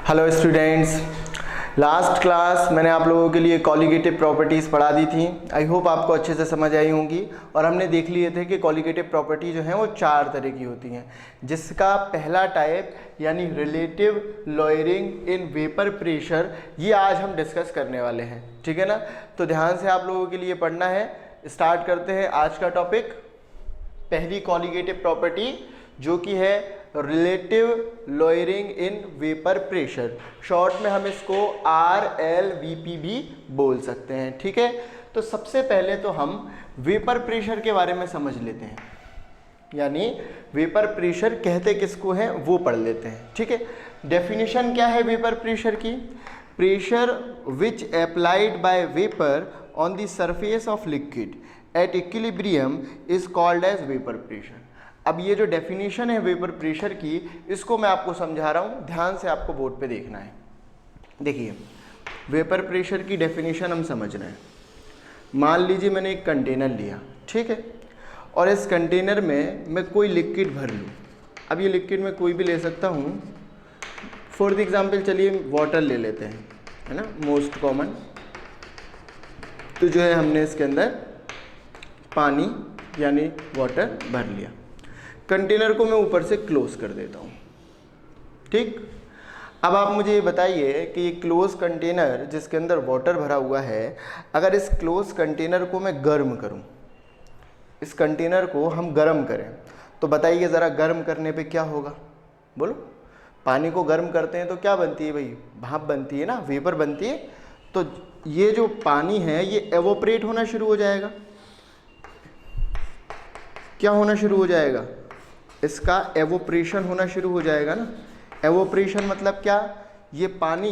Hello students, last class मैंने आप लोगों के लिए कॉलिगेटिव प्रॉपर्टीज़ पढ़ा दी थी। आई होप आपको अच्छे से समझ आई होंगी। और हमने देख लिए थे कि कॉलिगेटिव प्रॉपर्टी जो है वो 4 तरह की होती हैं, जिसका पहला टाइप यानी relative lawyering in vapour pressure, ये आज हम डिस्कस करने वाले हैं। ठीक है ना? तो ध्यान से आप लोगों के लिए पढ़ना है। स्टार्ट करते हैं आज का टॉपिक। पहली कॉलिगेटिव प्रॉपर्टी जो कि है relative lawyering in vapour pressure, short में हम इसको RLVP भी बोल सकते हैं। ठीक है, तो सबसे पहले तो हम वेपर प्रेशर के बारे में समझ लेते हैं, यानी वेपर प्रेशर कहते किसको हैं वो पढ़ लेते हैं। ठीक है, डेफिनेशन क्या है वेपर प्रेशर की? Pressure which applied by vapour on the surface of liquid at equilibrium is called as vapour pressure. अब ये जो डेफिनेशन है वेपर प्रेशर की, इसको मैं आपको समझा रहा हूँ, ध्यान से आपको बोर्ड पे देखना है। देखिए, वेपर प्रेशर की डेफिनेशन हम समझ रहे हैं। मान लीजिए मैंने एक कंटेनर लिया, ठीक है, और इस कंटेनर में मैं कोई लिक्विड भर लूँ। अब ये लिक्विड मैं कोई भी ले सकता हूँ। फॉर द एग्जाम्पल चलिए वाटर ले लेते हैं, है ना, मोस्ट कॉमन। तो जो है हमने इसके अंदर पानी यानी वाटर भर लिया। कंटेनर को मैं ऊपर से क्लोज कर देता हूँ। ठीक, अब आप मुझे ये बताइए कि ये क्लोज कंटेनर जिसके अंदर वाटर भरा हुआ है, अगर इस क्लोज कंटेनर को मैं गर्म करूँ, इस कंटेनर को हम गर्म करें, तो बताइए ज़रा गर्म करने पे क्या होगा? बोलो। पानी को गर्म करते हैं तो क्या बनती है भाई? भाप बनती है ना, वेपर बनती है। तो ये जो पानी है ये एवोपरेट होना शुरू हो जाएगा। क्या होना शुरू हो जाएगा? इसका एवोप्रेशन होना शुरू हो जाएगा ना। एवोप्रेशन मतलब क्या? ये पानी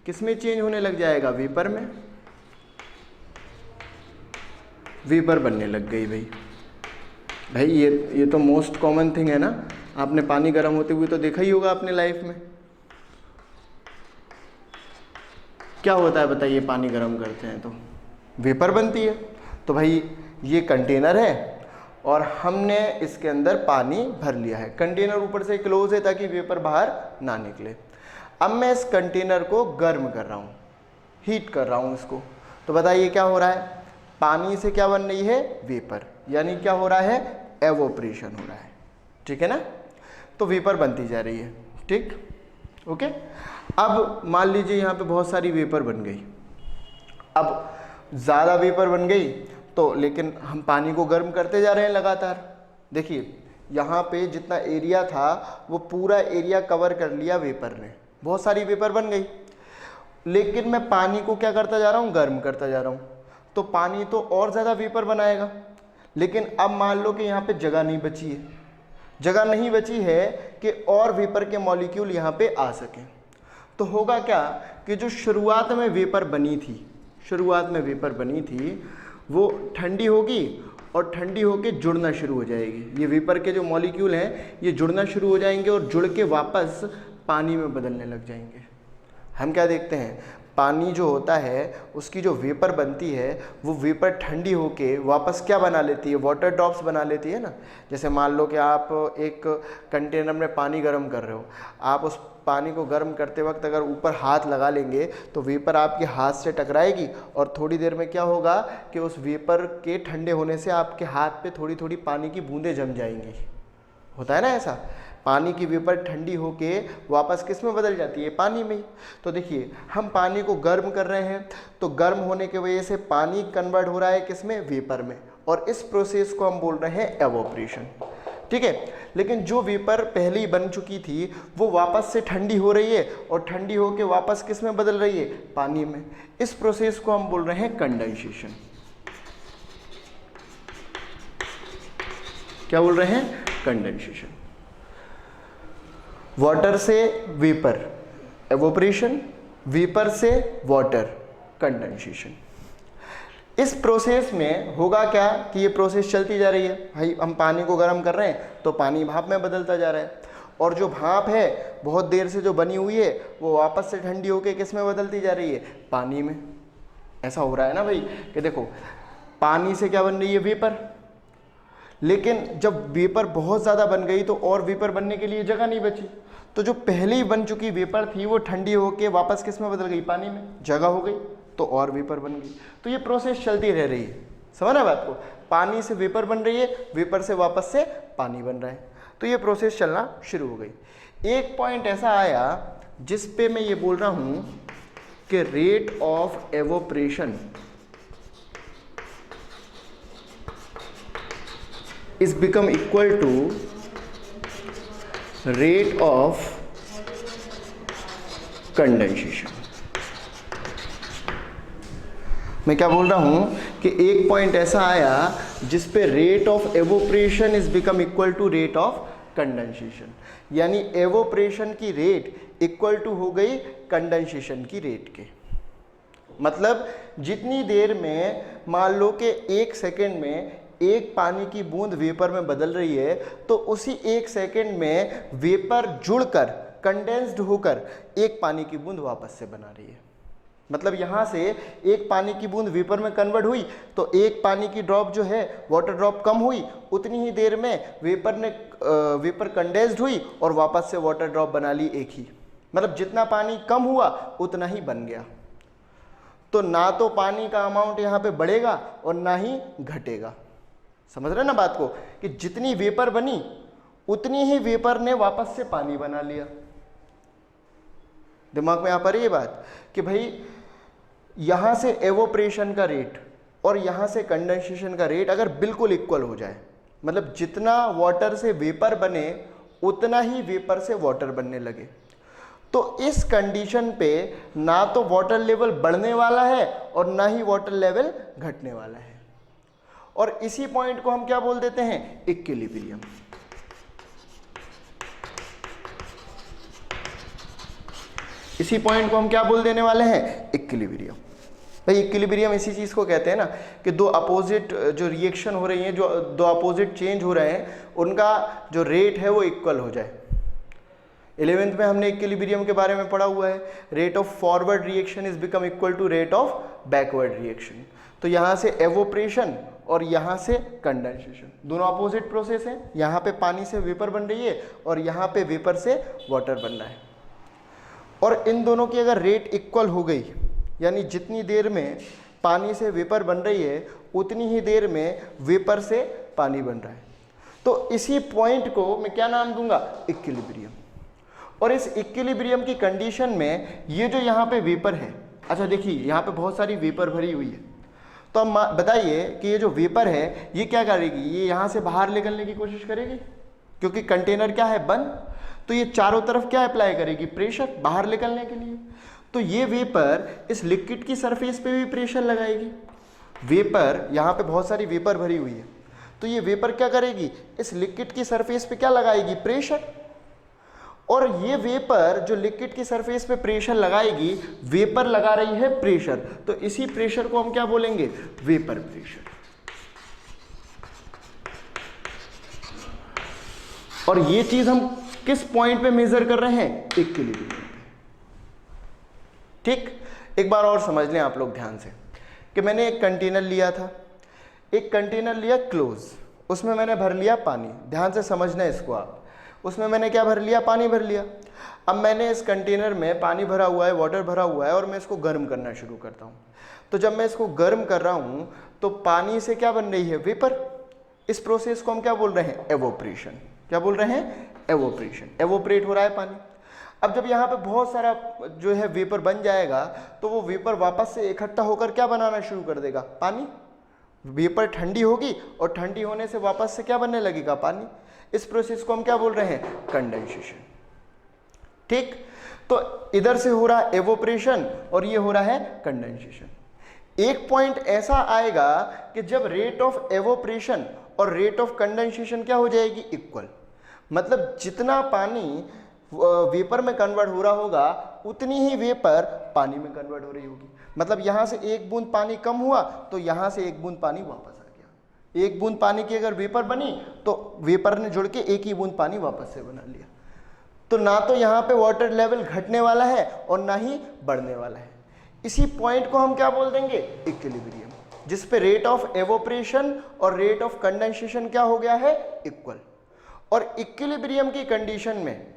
किस में चेंज होने लग जाएगा? वेपर में। वेपर बनने लग गई भाई। ये तो मोस्ट कॉमन थिंग है ना। आपने पानी गर्म होते हुए तो देखा ही होगा अपने लाइफ में। क्या होता है बताइए? पानी गर्म करते हैं तो वेपर बनती है। तो भाई ये कंटेनर है और हमने इसके अंदर पानी भर लिया है। कंटेनर ऊपर से क्लोज है ताकि वेपर बाहर ना निकले। अब मैं इस कंटेनर को गर्म कर रहा हूँ, हीट कर रहा हूँ इसको। तो बताइए क्या हो रहा है? पानी से क्या बन रही है? वेपर, यानी क्या हो रहा है? एवोप्रेशन हो रहा है। ठीक है ना? तो वेपर बनती जा रही है। ठीक, ओके। अब मान लीजिए यहाँ पे बहुत सारी वेपर बन गई। अब ज़्यादा वेपर बन गई तो, लेकिन हम पानी को गर्म करते जा रहे हैं लगातार। देखिए यहाँ पे जितना एरिया था वो पूरा एरिया कवर कर लिया वेपर ने, बहुत सारी वेपर बन गई। लेकिन मैं पानी को क्या करता जा रहा हूँ? गर्म करता जा रहा हूँ। तो पानी तो और ज़्यादा वेपर बनाएगा। लेकिन अब मान लो कि यहाँ पे जगह नहीं बची है, जगह नहीं बची है कि और वेपर के मॉलिक्यूल यहाँ पे आ सकें। तो होगा क्या कि जो शुरुआत में वेपर बनी थी, शुरुआत में वेपर बनी थी वो ठंडी होगी और ठंडी होके जुड़ना शुरू हो जाएगी। ये वेपर के जो मॉलिक्यूल हैं ये जुड़ना शुरू हो जाएंगे और जुड़ के वापस पानी में बदलने लग जाएंगे। हम क्या देखते हैं? पानी जो होता है उसकी जो वेपर बनती है वो वेपर ठंडी होके वापस क्या बना लेती है? वाटर ड्रॉप्स बना लेती है ना। जैसे मान लो कि आप एक कंटेनर में पानी गर्म कर रहे हो, आप उस पानी को गर्म करते वक्त अगर ऊपर हाथ लगा लेंगे तो वेपर आपके हाथ से टकराएगी और थोड़ी देर में क्या होगा कि उस वेपर के ठंडे होने से आपके हाथ पे थोड़ी थोड़ी पानी की बूंदें जम जाएंगी। होता है ना ऐसा? पानी की वेपर ठंडी होके वापस किस में बदल जाती है? पानी में ही। तो देखिए हम पानी को गर्म कर रहे हैं तो गर्म होने की वजह से पानी कन्वर्ट हो रहा है किस में? वेपर में। और इस प्रोसेस को हम बोल रहे हैं एवोप्रेशन। ठीक है, लेकिन जो वेपर पहले ही बन चुकी थी वो वापस से ठंडी हो रही है और ठंडी होके वापस किस में बदल रही है? पानी में। इस प्रोसेस को हम बोल रहे हैं कंडेंसेशन। क्या बोल रहे हैं? कंडेंसेशन। वाटर से वेपर एवोप्रेशन, वेपर से वाटर कंडेंसेशन। इस प्रोसेस में होगा क्या कि ये प्रोसेस चलती जा रही है। भाई हम पानी को गर्म कर रहे हैं तो पानी भाप में बदलता जा रहा है, और जो भाप है बहुत देर से जो बनी हुई है वो वापस से ठंडी होकर किस में बदलती जा रही है? पानी में। ऐसा हो रहा है ना भाई कि देखो पानी से क्या बन रही है? वेपर। लेकिन जब वेपर बहुत ज़्यादा बन गई तो और वेपर बनने के लिए जगह नहीं बची, तो जो पहले ही बन चुकी वेपर थी वो ठंडी होके वापस किस में बदल गई, पानी में, जगह हो गई तो और वेपर बन गई। तो ये प्रोसेस चलती रह रही है, समझना बात को, पानी से वेपर बन रही है, वेपर से वापस से पानी बन रहा है, तो ये प्रोसेस चलना शुरू हो गई। एक पॉइंट ऐसा आया जिस पे मैं ये बोल रहा हूं कि rate of evaporation is become equal to rate of condensation. मैं क्या बोल रहा हूं कि एक पॉइंट ऐसा आया जिस पे rate of evaporation is become equal to rate of condensation, यानी एवोपरेशन की रेट इक्वल टू हो गई कंडेंसेशन की रेट के। मतलब जितनी देर में, मान लो कि 1 सेकेंड में एक पानी की बूंद वेपर में बदल रही है, तो उसी 1 सेकेंड में वेपर जुड़कर कंडेंस्ड होकर एक पानी की बूंद वापस से बना रही है। मतलब यहाँ से एक पानी की बूंद वेपर में कन्वर्ट हुई तो एक पानी की ड्रॉप जो है, वाटर ड्रॉप कम हुई, उतनी ही देर में वेपर कंडेंस्ड हुई और वापस से वाटर ड्रॉप बना ली एक ही। मतलब जितना पानी कम हुआ उतना ही बन गया। तो ना तो पानी का अमाउंट यहाँ पे बढ़ेगा और ना ही घटेगा। समझ रहे ना बात को, कि जितनी वेपर बनी उतनी ही वेपर ने वापस से पानी बना लिया। दिमाग में आ पा रही है बात कि भाई यहां से एवोपरेशन का रेट और यहां से कंडेंसेशन का रेट अगर बिल्कुल इक्वल हो जाए, मतलब जितना वाटर से वेपर बने उतना ही वेपर से वाटर बनने लगे, तो इस कंडीशन पे ना तो वाटर लेवल बढ़ने वाला है और ना ही वाटर लेवल घटने वाला है। और इसी पॉइंट को हम क्या बोल देते हैं, इक्विलिब्रियम। इसी पॉइंट को हम क्या बोल देने वाले हैं, इक्विलिब्रियम। भाई इक्विलिब्रियम इसी चीज को कहते हैं ना कि दो अपोजिट जो रिएक्शन हो रही हैं, जो दो अपोजिट चेंज हो रहे हैं, उनका जो रेट है वो इक्वल हो जाए। 11th में हमने इक्विलिब्रियम के बारे में पढ़ा हुआ है, rate of forward reaction is become equal to rate of backward reaction. तो यहाँ से एवोपरेशन और यहाँ से कंडेंसेशन, दोनों अपोजिट प्रोसेस है। यहाँ पे पानी से वेपर बन रही है और यहाँ पे वेपर से वाटर बन रहा है, और इन दोनों की अगर रेट इक्वल हो गई, यानी जितनी देर में पानी से वेपर बन रही है उतनी ही देर में वेपर से पानी बन रहा है, तो इसी पॉइंट को मैं क्या नाम दूंगा, इक्विलिब्रियम। और इस इक्विलिब्रियम की कंडीशन में ये जो यहाँ पे वेपर है, अच्छा देखिए यहाँ पे बहुत सारी वेपर भरी हुई है, तो अब बताइए कि ये जो वेपर है ये क्या करेगी, ये यहाँ से बाहर निकलने की कोशिश करेगी, क्योंकि कंटेनर क्या है, बंद, तो ये चारों तरफ क्या अप्लाई करेगी, प्रेशर बाहर निकलने के लिए। तो ये वेपर इस लिक्विड की सरफेस पे भी प्रेशर लगाएगी। वेपर, यहाँ पे बहुत सारी वेपर भरी हुई है, तो ये वेपर क्या करेगी, इस लिक्विड की सरफेस पे क्या लगाएगी, प्रेशर। और ये वेपर जो लिक्विड की सरफेस पे प्रेशर लगाएगी, वेपर लगा रही है प्रेशर, तो इसी प्रेशर को हम क्या बोलेंगे, वेपर प्रेशर। और ये चीज हम किस पॉइंट पे मेजर कर रहे हैं, इक्विलिब्रियम पे। ठीक, एक बार और समझ लें आप लोग ध्यान से कि मैंने एक कंटेनर लिया था, एक कंटेनर लिया क्लोज, उसमें मैंने भर लिया पानी। ध्यान से समझना है इसको आप, उसमें मैंने क्या भर लिया, पानी भर लिया। अब मैंने इस कंटेनर में पानी भरा हुआ है, वाटर भरा हुआ है, और मैं इसको गर्म करना शुरू करता हूँ। तो जब मैं इसको गर्म कर रहा हूँ तो पानी से क्या बन रही है, वेपर। इस प्रोसेस को हम क्या बोल रहे हैं, एवोपरेशन। क्या बोल रहे हैं, एवोपरेशन। एवोपरेट हो रहा है पानी। अब जब यहाँ पे बहुत सारा जो है वेपर बन जाएगा तो वो वेपर वापस से इकट्ठा होकर क्या बनाना शुरू कर देगा, पानी। वेपर ठंडी होगी और ठंडी होने से वापस से क्या बनने लगेगा, पानी। इस प्रोसेस को हम क्या बोल रहे हैं, कंडेंसेशन। ठीक, तो इधर से हो रहा है एवोपरेशन और ये हो रहा है कंडेंसेशन। एक पॉइंट ऐसा आएगा कि जब रेट ऑफ एवोपरेशन और रेट ऑफ कंडेंसेशन क्या हो जाएगी, इक्वल। मतलब जितना पानी वेपर में कन्वर्ट हो रहा होगा उतनी ही वेपर पानी में कन्वर्ट हो रही होगी। मतलब यहाँ से एक बूंद पानी कम हुआ तो यहाँ से एक बूंद पानी वापस आ गया। एक बूंद पानी की अगर वेपर बनी तो वेपर ने जुड़ के एक ही बूंद पानी वापस से बना लिया। तो ना तो यहाँ पे वाटर लेवल घटने वाला है और ना ही बढ़ने वाला है। इसी पॉइंट को हम क्या बोल देंगे, इक्विलिब्रियम। जिस पे रेट ऑफ एवोपरेशन और रेट ऑफ कंडेंसेशन क्या हो गया है, इक्वल। और इक्विलिब्रियम की कंडीशन में,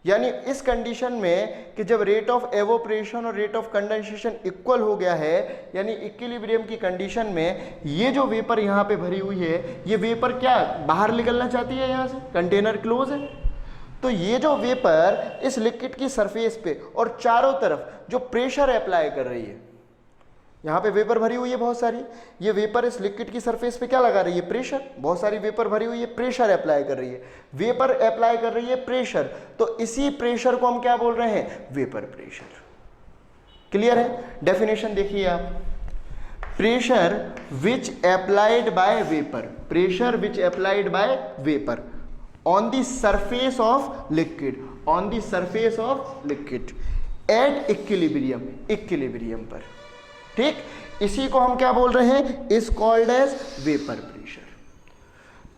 यानी इस कंडीशन में कि जब रेट ऑफ एवोपरेशन और रेट ऑफ कंडेंसेशन इक्वल हो गया है, यानी इक्विलिब्रियम की कंडीशन में ये जो वेपर यहाँ पे भरी हुई है, ये वेपर क्या बाहर निकलना चाहती है, यहाँ से कंटेनर क्लोज है, तो ये जो वेपर इस लिक्विड की सरफेस पे और चारों तरफ जो प्रेशर अप्लाई कर रही है, यहाँ पे वेपर भरी हुई है बहुत सारी, ये वेपर इस लिक्विड की सरफेस पे क्या लगा रही है, प्रेशर। बहुत सारी वेपर भरी हुई है, प्रेशर अप्लाई कर रही है, वेपर अप्लाई कर रही है प्रेशर, तो इसी प्रेशर को हम क्या बोल रहे हैं, वेपर प्रेशर। क्लियर है? डेफिनेशन देखिए आप, pressure which applied by vapour, pressure which applied by vapour on the surface of liquid, on the surface of liquid at equilibrium, equilibrium पर, ठीक। इसी को हम क्या बोल रहे हैं, is called as vapour pressure.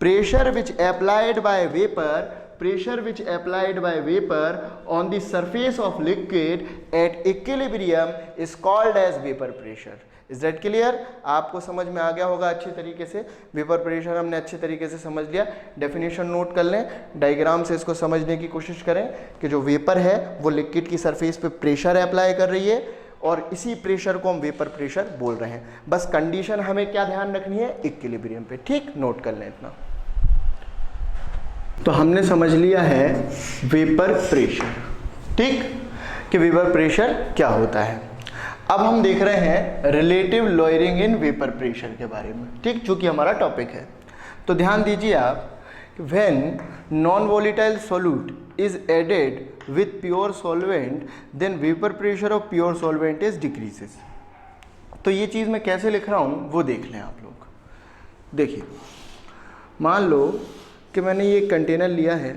Pressure which applied by vapour, pressure which applied by vapour on the surface of liquid at equilibrium is called as vapour pressure. Is that clear? आपको समझ में आ गया होगा अच्छी तरीके से। वेपर प्रेशर हमने अच्छे तरीके से समझ लिया। डेफिनेशन नोट कर लें, डायग्राम से इसको समझने की कोशिश करें कि जो वेपर है वो लिक्विड की सरफेस पे प्रेशर अप्लाई कर रही है और इसी प्रेशर को हम वेपर प्रेशर बोल रहे हैं। बस कंडीशन हमें क्या ध्यान रखनी है, इक्विलिब्रियम पे, ठीक। नोट कर लें इतना। तो हमने समझ लिया है वेपर प्रेशर, ठीक, कि वेपर प्रेशर क्या होता है। अब हम देख रहे हैं relative lowering in vapour pressure के बारे में, ठीक, जो कि हमारा टॉपिक है। तो ध्यान दीजिए आप, when non volatile solute is added with pure solvent then vapor pressure of pure solvent is decreases। तो ये चीज़ मैं कैसे लिख रहा हूँ वो देख लें आप लोग। देखिए, मान लो कि मैंने ये कंटेनर लिया है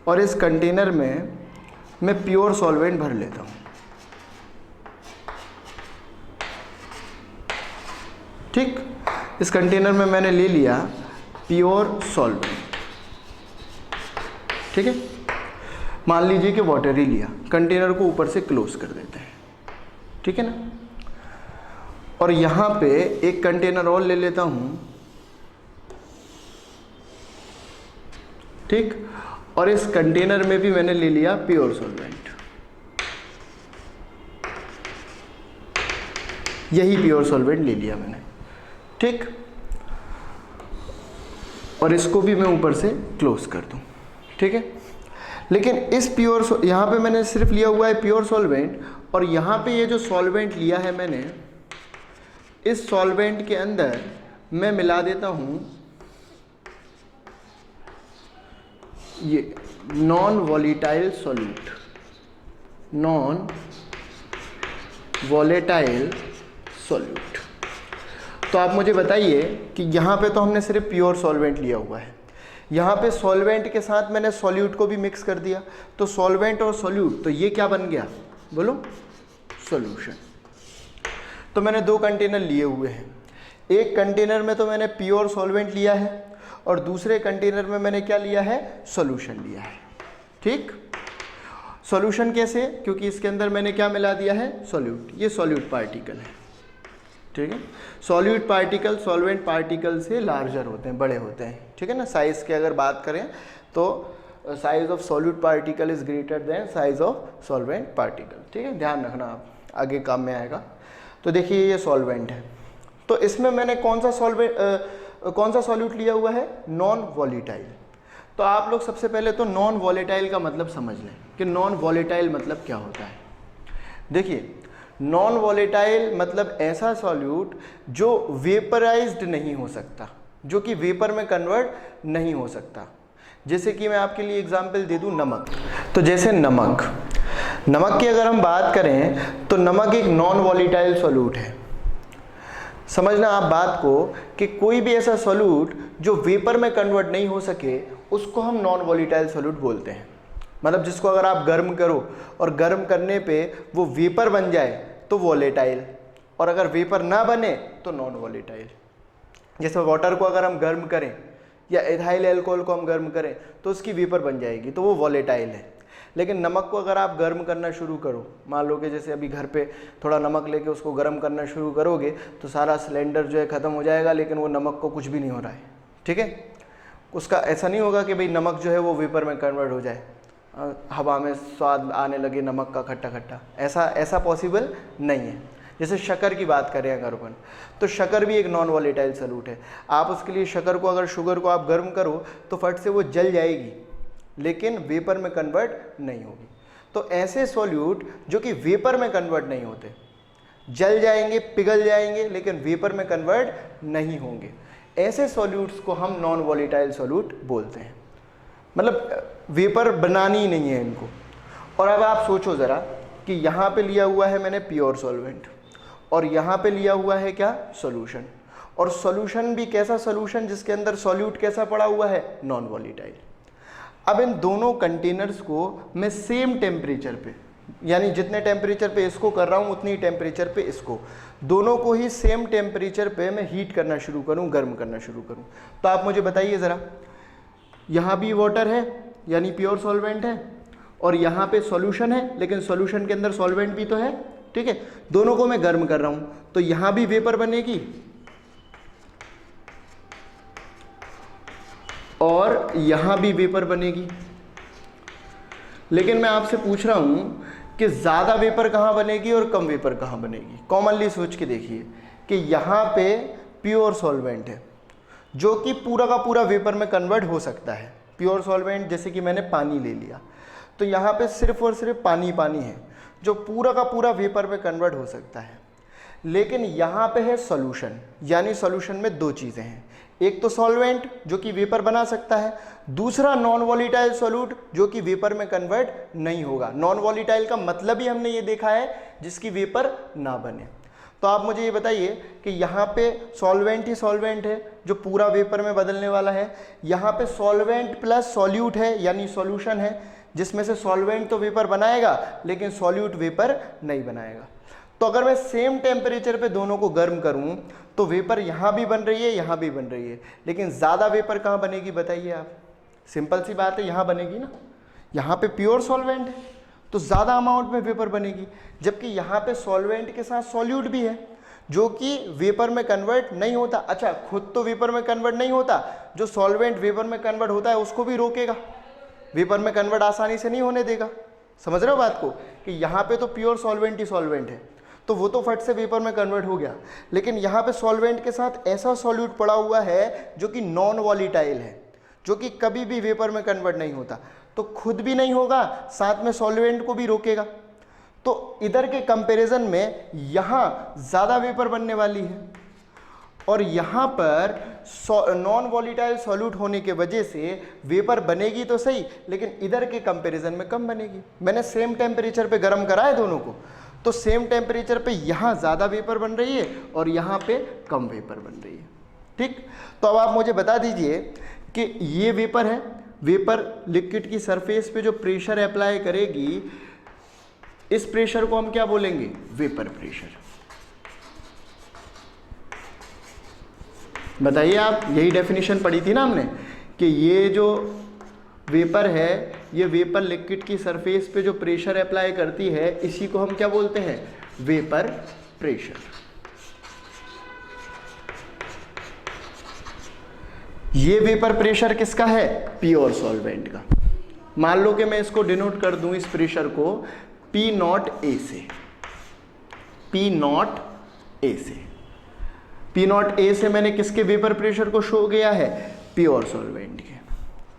और इस कंटेनर में मैं प्योर सॉल्वेंट भर लेता हूँ, ठीक। इस कंटेनर में मैंने ले लिया प्योर सॉल्वेंट, ठीक है। मान लीजिए कि वाटर ही लिया, कंटेनर को ऊपर से क्लोज कर देते हैं, ठीक है ना। और यहाँ पे एक कंटेनर और ले लेता हूँ, ठीक, और इस कंटेनर में भी मैंने ले लिया प्योर सॉल्वेंट, यही प्योर सॉल्वेंट ले लिया मैंने, ठीक। और इसको भी मैं ऊपर से क्लोज कर दूं, ठीक है। लेकिन इस प्योर, यहाँ पे मैंने सिर्फ लिया हुआ है प्योर सॉल्वेंट, और यहाँ पे ये जो सॉल्वेंट लिया है मैंने, इस सॉल्वेंट के अंदर मैं मिला देता हूँ ये non volatile solute, non volatile solute. तो आप मुझे बताइए कि यहाँ पे तो हमने सिर्फ प्योर सॉल्वेंट लिया हुआ है, यहाँ पे सॉल्वेंट के साथ मैंने सॉल्यूट को भी मिक्स कर दिया, तो सॉल्वेंट और सॉल्यूट, तो ये क्या बन गया, बोलो, सॉल्यूशन। तो मैंने दो कंटेनर लिए हुए हैं, एक कंटेनर में तो मैंने प्योर सॉल्वेंट लिया है और दूसरे कंटेनर में मैंने क्या लिया है, सॉल्यूशन लिया है, ठीक। सॉल्यूशन कैसे, क्योंकि इसके अंदर मैंने क्या मिला दिया है, सॉल्यूट, ये सॉल्यूट पार्टिकल है, ठीक है। सॉल्यूट पार्टिकल सॉल्वेंट पार्टिकल से लार्जर होते हैं, बड़े होते हैं, ठीक है ना। साइज की अगर बात करें तो size of solute particle is greater than size of solvent particle, ठीक है, ध्यान रखना आप, आगे काम में आएगा। तो देखिए ये सॉल्वेंट है, तो इसमें मैंने कौन सा सॉल्यूट लिया हुआ है, नॉन वोलेटाइल। तो आप लोग सबसे पहले तो नॉन वोलेटाइल का मतलब समझ लें कि नॉन वोलेटाइल मतलब क्या होता है। देखिए, नॉन वोलेटाइल मतलब ऐसा सॉल्यूट जो वेपराइज्ड नहीं हो सकता, जो कि वेपर में कन्वर्ट नहीं हो सकता। जैसे कि मैं आपके लिए एग्जांपल दे दूं, नमक। तो जैसे नमक की अगर हम बात करें तो नमक एक नॉन वोलेटाइल सॉल्यूट है। समझना आप बात को कि कोई भी ऐसा सॉल्यूट जो वेपर में कन्वर्ट नहीं हो सके उसको हम नॉन वोलेटाइल सॉल्यूट बोलते हैं। मतलब जिसको अगर आप गर्म करो और गर्म करने पे वो वेपर बन जाए तो वोलेटाइल, और अगर वेपर ना बने तो नॉन वोलेटाइल। जैसे वाटर को अगर हम गर्म करें या एथाइल अल्कोहल को हम गर्म करें तो उसकी वेपर बन जाएगी, तो वो वोलेटाइल है। लेकिन नमक को अगर आप गर्म करना शुरू करो, मान लो कि जैसे अभी घर पे थोड़ा नमक लेके उसको गर्म करना शुरू करोगे तो सारा सिलेंडर जो है ख़त्म हो जाएगा, लेकिन वो नमक को कुछ भी नहीं हो रहा है, ठीक है। उसका ऐसा नहीं होगा कि भाई नमक जो है वो वेपर में कन्वर्ट हो जाए, हवा में स्वाद आने लगे नमक का खट्टा खट्टा, ऐसा पॉसिबल नहीं है। जैसे शक्कर की बात करें अगर अपन, तो शक्कर भी एक नॉन वॉलेटाइल सॉल्यूट है। आप उसके लिए शक्कर को, अगर शुगर को आप गर्म करो तो फट से वो जल जाएगी, लेकिन वेपर में कन्वर्ट नहीं होगी। तो ऐसे सॉल्यूट जो कि वेपर में कन्वर्ट नहीं होते, जल जाएंगे, पिघल जाएंगे, लेकिन वेपर में कन्वर्ट नहीं होंगे, ऐसे सॉल्यूट्स को हम नॉन वॉलेटाइल सॉल्यूट बोलते हैं। मतलब वेपर बनानी ही नहीं है इनको। और अब आप सोचो ज़रा कि यहाँ पे लिया हुआ है मैंने प्योर सॉल्वेंट और यहाँ पे लिया हुआ है क्या, सॉल्यूशन। और सॉल्यूशन भी कैसा सॉल्यूशन, जिसके अंदर सॉल्यूट कैसा पड़ा हुआ है, नॉन वॉलेटाइल। अब इन दोनों कंटेनर्स को मैं सेम टेम्परेचर पे, यानी जितने टेम्परेचर पे इसको कर रहा हूँ उतनी टेम्परेचर पे इसको, दोनों को ही सेम टेम्परेचर पे मैं हीट करना शुरू करूँ, गर्म करना शुरू करूँ। तो आप मुझे बताइए ज़रा, यहाँ भी वाटर है यानी प्योर सॉल्वेंट है, और यहाँ पे सॉल्यूशन है, लेकिन सॉल्यूशन के अंदर सॉल्वेंट भी तो है, ठीक है। दोनों को मैं गर्म कर रहा हूँ, तो यहाँ भी वेपर बनेगी और यहाँ भी वेपर बनेगी। लेकिन मैं आपसे पूछ रहा हूँ कि ज़्यादा वेपर कहाँ बनेगी और कम वेपर कहाँ बनेगी। कॉमनली सोच के देखिए कि यहाँ पे प्योर सॉल्वेंट है जो कि पूरा का पूरा वेपर में कन्वर्ट हो सकता है। प्योर सॉल्वेंट जैसे कि मैंने पानी ले लिया, तो यहाँ पे सिर्फ और सिर्फ पानी पानी है जो पूरा का पूरा वेपर में कन्वर्ट हो सकता है। लेकिन यहाँ पे है सॉल्यूशन, यानी सॉल्यूशन में दो चीज़ें हैं, एक तो सॉल्वेंट जो कि वेपर बना सकता है, दूसरा नॉन वॉलेटाइल सॉल्यूट जो कि वेपर में कन्वर्ट नहीं होगा। नॉन वॉलेटाइल का मतलब ही हमने ये देखा है जिसकी वेपर ना बने। तो आप मुझे ये बताइए कि यहाँ पे सॉल्वेंट ही सॉल्वेंट है जो पूरा वेपर में बदलने वाला है, यहाँ पे सॉल्वेंट प्लस सॉल्यूट है यानी सॉल्यूशन है जिसमें से सॉल्वेंट तो वेपर बनाएगा लेकिन सॉल्यूट वेपर नहीं बनाएगा। तो अगर मैं सेम टेम्परेचर पे दोनों को गर्म करूं तो वेपर यहाँ भी बन रही है, यहाँ भी बन रही है, लेकिन ज़्यादा वेपर कहाँ बनेगी बताइए आप। सिंपल सी बात है, यहाँ बनेगी ना, यहाँ पे प्योर सॉल्वेंट है तो ज़्यादा अमाउंट में वेपर बनेगी, जबकि यहाँ पे सॉल्वेंट के साथ सॉल्यूट भी है जो कि वेपर में कन्वर्ट नहीं होता। अच्छा, खुद तो वेपर में कन्वर्ट नहीं होता, जो सॉल्वेंट वेपर में कन्वर्ट होता है उसको भी रोकेगा, वेपर में कन्वर्ट आसानी से नहीं होने देगा। समझ रहे हो बात को, कि यहाँ पे तो प्योर सॉल्वेंट ही सॉल्वेंट है तो वो तो फट से वेपर में कन्वर्ट हो गया, लेकिन यहाँ पे सॉल्वेंट के साथ ऐसा सॉल्यूट पड़ा हुआ है जो कि नॉन वॉलेटाइल है, जो कि कभी भी वेपर में कन्वर्ट नहीं होता, तो खुद भी नहीं होगा, साथ में सॉल्वेंट को भी रोकेगा। तो इधर के कंपैरिजन में यहाँ ज़्यादा वेपर बनने वाली है और यहाँ पर नॉन वॉलेटाइल सॉल्यूट होने के वजह से वेपर बनेगी तो सही, लेकिन इधर के कंपैरिजन में कम बनेगी। मैंने सेम टेम्परेचर पे गर्म करा है दोनों को, तो सेम टेम्परेचर पे यहाँ ज़्यादा वेपर बन रही है और यहाँ पे कम वेपर बन रही है, ठीक। तो अब आप मुझे बता दीजिए कि ये वेपर है, वेपर लिक्विड की सरफेस पे जो प्रेशर अप्लाई करेगी, इस प्रेशर को हम क्या बोलेंगे, वेपर प्रेशर। बताइए आप, यही डेफिनेशन पढ़ी थी ना हमने कि ये जो वेपर है, ये वेपर लिक्विड की सरफेस पे जो प्रेशर अप्लाई करती है इसी को हम क्या बोलते हैं, वेपर प्रेशर। ये वेपर प्रेशर किसका है, प्योर सॉल्वेंट का। मान लो कि मैं इसको डिनोट कर दूं, इस प्रेशर को P नॉट ए से, P नॉट ए से, P नॉट ए से मैंने किसके वेपर प्रेशर को शो किया है, प्योर सॉल्वेंट के,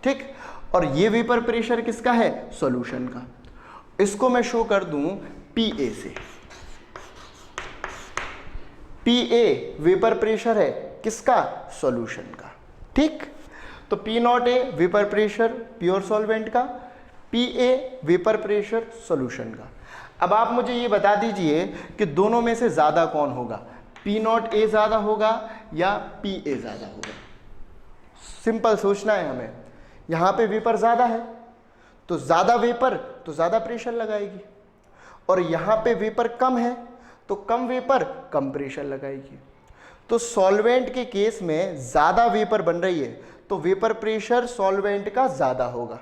ठीक। और ये वेपर प्रेशर किसका है, सॉल्यूशन का। इसको मैं शो कर दूं PA से, PA वेपर प्रेशर है किसका, सॉल्यूशन का, ठीक। तो P not a vapour pressure pure solvent का, PA वेपर प्रेशर सॉल्यूशन का। अब आप मुझे ये बता दीजिए कि दोनों में से ज़्यादा कौन होगा, P नॉट ए ज़्यादा होगा या PA ज़्यादा होगा। सिंपल सोचना है हमें, यहाँ पे वेपर ज़्यादा है तो ज़्यादा वेपर तो ज़्यादा प्रेशर लगाएगी, और यहाँ पे वेपर कम है तो कम वेपर कम प्रेशर लगाएगी। तो सॉल्वेंट के केस में ज़्यादा वेपर बन रही है तो वेपर प्रेशर सॉल्वेंट का ज़्यादा होगा,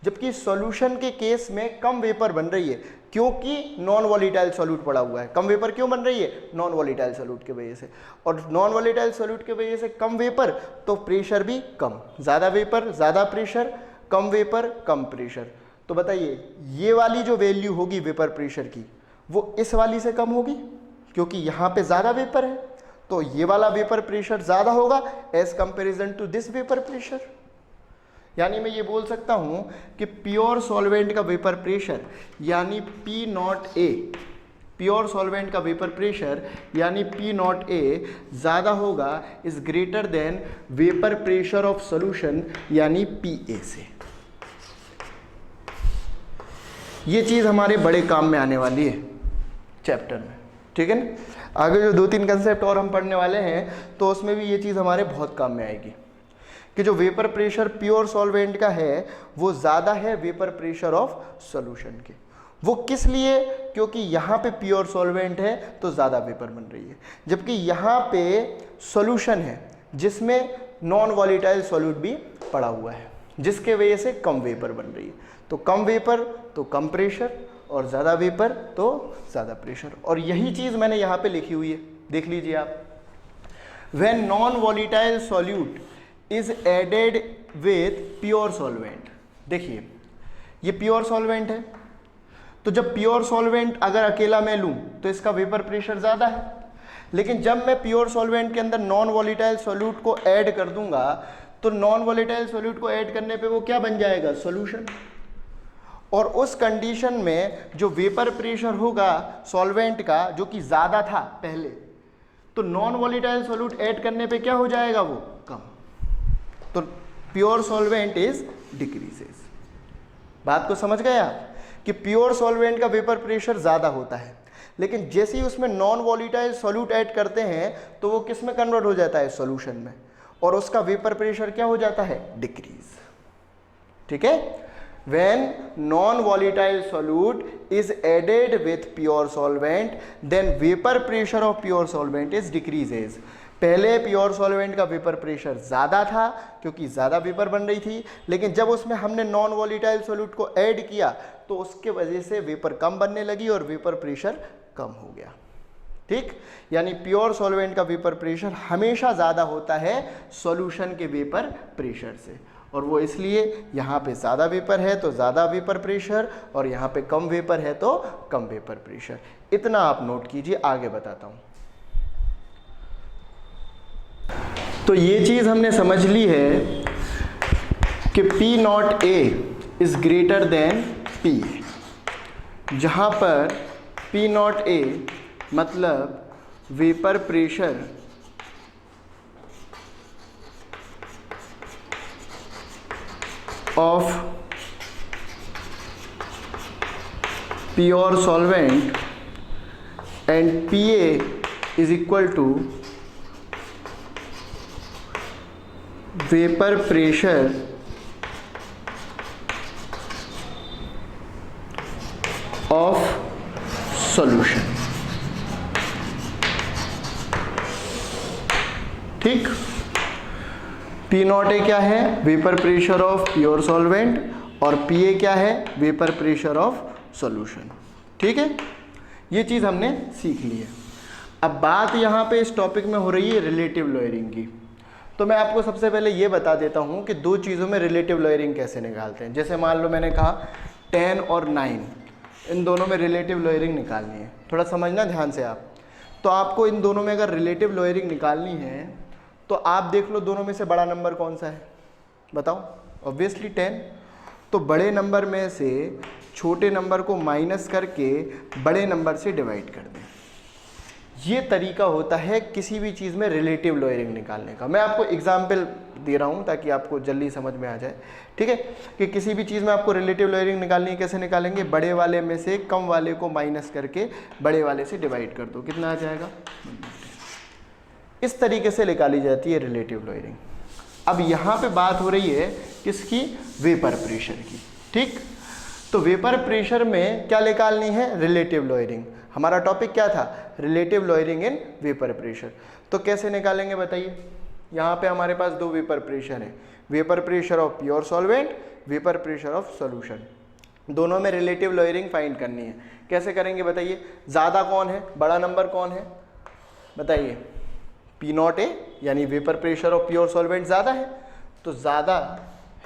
जबकि सॉल्यूशन के केस में कम वेपर बन रही है क्योंकि नॉन वॉलीटाइल सॉल्यूट पड़ा हुआ है। कम वेपर क्यों बन रही है? नॉन वॉलीटाइल सॉल्यूट की वजह से। और नॉन वॉलीटाइल सॉल्यूट की वजह से कम वेपर तो प्रेशर भी कम। ज़्यादा वेपर ज़्यादा प्रेशर, कम वेपर कम प्रेशर। तो बताइए ये वाली जो वैल्यू होगी वेपर प्रेशर की वो इस वाली से कम होगी क्योंकि यहाँ पे ज़्यादा वेपर है, तो ये वाला वेपर प्रेशर ज़्यादा होगा as comparison to this vapour pressure. यानी मैं ये बोल सकता हूँ कि प्योर सॉल्वेंट का वेपर प्रेशर यानी P nought A, pure solvent का वेपर प्रेशर यानी P नॉट A ज़्यादा होगा is greater than vapour pressure of solution यानी PA से। ये चीज़ हमारे बड़े काम में आने वाली है चैप्टर में, ठीक है ना। आगे जो 2-3 कंसेप्ट और हम पढ़ने वाले हैं तो उसमें भी ये चीज़ हमारे बहुत काम में आएगी कि जो वेपर प्रेशर प्योर सॉल्वेंट का है वो ज़्यादा है वेपर प्रेशर ऑफ सॉल्यूशन के। वो किस लिए? क्योंकि यहाँ पे प्योर सॉल्वेंट है तो ज़्यादा वेपर बन रही है, जबकि यहाँ पे सॉल्यूशन है जिसमें नॉन वॉलीटाइल सॉल्यूट भी पड़ा हुआ है जिसके वजह से कम वेपर बन रही है। तो कम वेपर तो कम प्रेशर और ज़्यादा वेपर तो ज़्यादा प्रेशर। और यही चीज़ मैंने यहाँ पे लिखी हुई है, देख लीजिए आप। When non volatile solute is added with pure solvent, देखिए ये प्योर सॉल्वेंट है, तो जब प्योर सॉल्वेंट अगर अकेला मैं लूँ तो इसका वेपर प्रेशर ज़्यादा है, लेकिन जब मैं प्योर सॉल्वेंट के अंदर नॉन वॉलीटाइल सॉल्यूट को ऐड कर दूंगा तो नॉन वॉलीटाइल सॉल्यूट को ऐड करने पे वो क्या बन जाएगा? सॉल्यूशन। और उस कंडीशन में जो वेपर प्रेशर होगा सॉल्वेंट का जो कि ज़्यादा था पहले, तो नॉन वॉलीटाइल सॉल्यूट ऐड करने पे क्या हो जाएगा? वो कम। तो प्योर सॉल्वेंट इज डिक्रीजेस। बात को समझ गए आप कि प्योर सॉल्वेंट का वेपर प्रेशर ज़्यादा होता है, लेकिन जैसे ही उसमें नॉन वॉलीटाइल सॉल्यूट ऐड करते हैं तो वो किस में कन्वर्ट हो जाता है? सॉल्यूशन में, और उसका वेपर प्रेशर क्या हो जाता है? डिक्रीज। ठीक है। When non-volatile solute is added with pure solvent, then vapor pressure of pure solvent is decreases. पहले प्योर सॉल्वेंट का वेपर प्रेशर ज़्यादा था क्योंकि ज़्यादा वेपर बन रही थी, लेकिन जब उसमें हमने नॉन वॉलीटाइल सॉल्यूट को ऐड किया तो उसके वजह से वेपर कम बनने लगी और वेपर प्रेशर कम हो गया। ठीक, यानी प्योर सॉल्वेंट का वेपर प्रेशर हमेशा ज़्यादा होता है सॉल्यूशन के वेपर प्रेशर से, और वो इसलिए यहाँ पे ज़्यादा वेपर है तो ज़्यादा वेपर प्रेशर और यहाँ पे कम वेपर है तो कम वेपर प्रेशर। इतना आप नोट कीजिए, आगे बताता हूँ। तो ये चीज़ हमने समझ ली है कि P nought A is greater than P, जहाँ पर P नॉट A मतलब vapour pressure of pure solvent and PA is equal to vapor pressure of solution। ठीक, P नॉट ए क्या है? Vapour pressure of pure solvent, और PA क्या है? Vapour pressure of solution. ठीक है, ये चीज़ हमने सीख ली है। अब बात यहाँ पे इस टॉपिक में हो रही है रिलेटिव लॉयरिंग की। तो मैं आपको सबसे पहले ये बता देता हूँ कि दो चीज़ों में रिलेटिव लॉयरिंग कैसे निकालते हैं। जैसे मान लो मैंने कहा 10 और 9, इन दोनों में रिलेटिव लॉयरिंग निकालनी है। थोड़ा समझना ध्यान से आप। तो आपको इन दोनों में अगर रिलेटिव लॉयरिंग निकालनी है तो आप देख लो दोनों में से बड़ा नंबर कौन सा है? बताओ। ऑब्वियसली 10। तो बड़े नंबर में से छोटे नंबर को माइनस करके बड़े नंबर से डिवाइड कर दें। ये तरीका होता है किसी भी चीज़ में रिलेटिव लॉयरिंग निकालने का। मैं आपको एग्जाम्पल दे रहा हूँ ताकि आपको जल्दी समझ में आ जाए। ठीक है, कि किसी भी चीज़ में आपको रिलेटिव लॉयरिंग निकालनी है, कैसे निकालेंगे? बड़े वाले में से कम वाले को माइनस करके बड़े वाले से डिवाइड कर दो, कितना आ जाएगा? इस तरीके से निकाली जाती है रिलेटिव लॉयरिंग। अब यहाँ पे बात हो रही है किसकी? वेपर प्रेशर की। ठीक, तो वेपर प्रेशर में क्या निकालनी है? Relative lawyering. हमारा टॉपिक क्या था? Relative lawyering in vapour pressure. तो कैसे निकालेंगे बताइए? यहाँ पे हमारे पास दो वेपर प्रेशर है, vapour pressure of pure solvent, vapour pressure of solution. दोनों में रिलेटिव लॉयरिंग फाइंड करनी है। कैसे करेंगे बताइए? ज़्यादा कौन है, बड़ा नंबर कौन है बताइए? पी नॉट ए यानी vapour pressure of pure solvent ज़्यादा है, तो ज़्यादा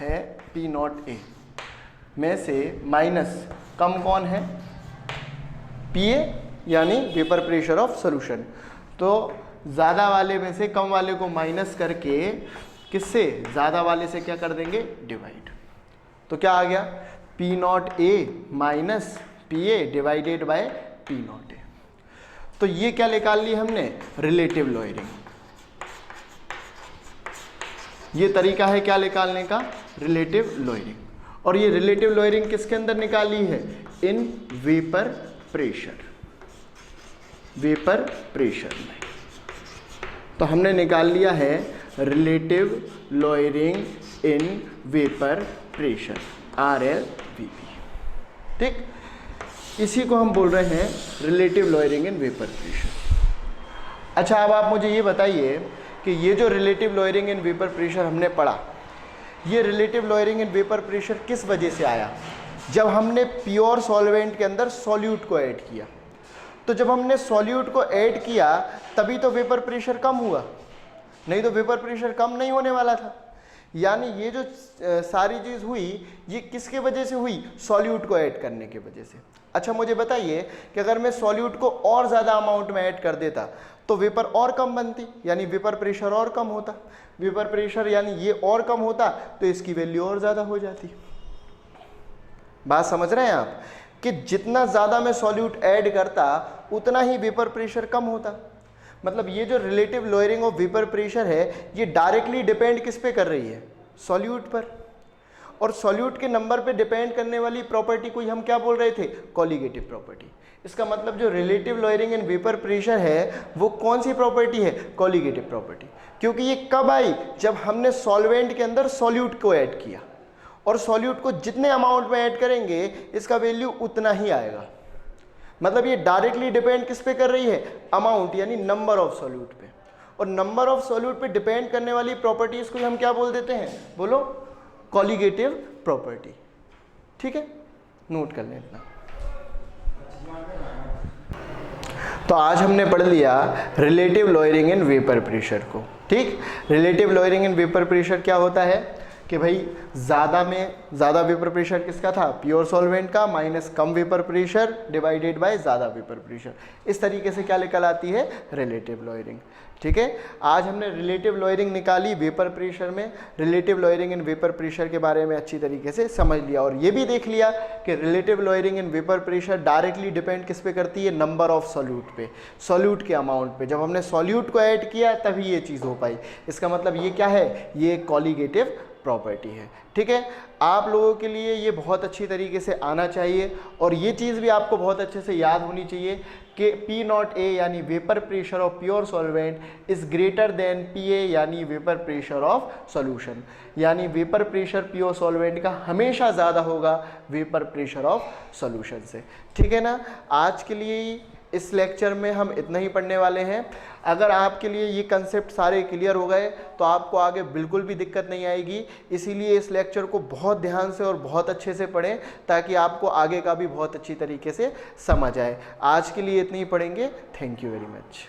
है पी नॉट ए में से माइनस कम कौन है? पी ए यानी वेपर प्रेशर ऑफ सॉल्यूशन। तो ज़्यादा वाले में से कम वाले को माइनस करके किससे? ज़्यादा वाले से क्या कर देंगे? डिवाइड। तो क्या आ गया? P not a minus P A divided by P not a. तो ये क्या निकाल ली हमने? Relative lawyering. ये तरीका है क्या निकालने का? Relative lawyering. और ये रिलेटिव लॉयरिंग किसके अंदर निकाली है? In vapour pressure, vapour pressure में। तो हमने निकाल लिया है relative lawyering in vapour pressure, RLVP। ठीक, इसी को हम बोल रहे हैं relative lawyering in vapour pressure. अच्छा, अब आप मुझे ये बताइए कि ये जो relative lawyering in vapour pressure हमने पढ़ा, ये relative lawyering in vapour pressure किस वजह से आया? जब हमने प्योर सॉल्वेंट के अंदर सॉल्यूट को ऐड किया। तो जब हमने सॉल्यूट को ऐड किया तभी तो वेपर प्रेशर कम हुआ, नहीं तो वेपर प्रेशर कम नहीं होने वाला था। यानी ये जो सारी चीज़ हुई ये किसके वजह से हुई? सॉल्यूट को ऐड करने की वजह से। अच्छा, मुझे बताइए कि अगर मैं सॉल्यूट को और ज़्यादा अमाउंट में ऐड कर देता तो वेपर और कम बनती, यानी वेपर प्रेशर और कम होता। वेपर प्रेशर यानी ये और कम होता तो इसकी वैल्यू और ज़्यादा हो जाती। बात समझ रहे हैं आप कि जितना ज़्यादा मैं सॉल्यूट ऐड करता उतना ही वेपर प्रेशर कम होता। मतलब ये जो relative lawyering of vapour pressure है ये डायरेक्टली डिपेंड किस पे कर रही है? सॉल्यूट पर। और सॉल्यूट के नंबर पे डिपेंड करने वाली प्रॉपर्टी को हम क्या बोल रहे थे? Colligative property. इसका मतलब जो relative lawyering in vapour pressure है वो कौन सी प्रॉपर्टी है? Colligative property. क्योंकि ये कब आई? जब हमने सॉल्वेंट के अंदर सॉल्यूट को ऐड किया, और सॉल्यूट को जितने अमाउंट में ऐड करेंगे इसका वैल्यू उतना ही आएगा। मतलब ये डायरेक्टली डिपेंड किस पे कर रही है? अमाउंट यानी नंबर ऑफ सॉल्यूट पे। और नंबर ऑफ सॉल्यूट पे डिपेंड करने वाली प्रॉपर्टीज को हम क्या बोल देते हैं? बोलो, कॉलीगेटिव प्रॉपर्टी। ठीक है, नोट कर लें इतना। तो आज हमने पढ़ लिया relative lawyering in vapour pressure को। ठीक, relative lawyering in vapour pressure क्या होता है कि भाई ज़्यादा वेपर प्रेशर किसका था? प्योर सॉल्वेंट का, minus come vapour pressure divided by ज़्यादा वेपर प्रेशर। इस तरीके से क्या निकल आती है? Relative lawyering. ठीक है, आज हमने रिलेटिव लॉयरिंग निकाली वेपर प्रेशर में। Relative lawyering in vapour pressure के बारे में अच्छी तरीके से समझ लिया, और ये भी देख लिया कि relative lawyering in vapour pressure directly depend किस पे करती है? नंबर ऑफ सॉल्यूट पे, सॉल्यूट के अमाउंट पे। जब हमने सॉल्यूट को ऐड किया तभी ये चीज़ हो पाई। इसका मतलब ये क्या है? ये कॉलीगेटिव प्रॉपर्टी है। ठीक है, आप लोगों के लिए ये बहुत अच्छी तरीके से आना चाहिए, और ये चीज़ भी आपको बहुत अच्छे से याद होनी चाहिए कि पी नॉट ए यानी vapour pressure of pure solvent is greater than P A यानी वेपर प्रेशर ऑफ सॉल्यूशन। यानी वेपर प्रेशर प्योर सॉल्वेंट का हमेशा ज़्यादा होगा वेपर प्रेशर ऑफ सॉल्यूशन से। ठीक है ना, आज के लिए इस लेक्चर में हम इतना ही पढ़ने वाले हैं। अगर आपके लिए ये कंसेप्ट सारे क्लियर हो गए तो आपको आगे बिल्कुल भी दिक्कत नहीं आएगी। इसीलिए इस लेक्चर को बहुत ध्यान से और बहुत अच्छे से पढ़ें ताकि आपको आगे का भी बहुत अच्छी तरीके से समझ आए। आज के लिए इतनी ही पढ़ेंगे। Thank you very much.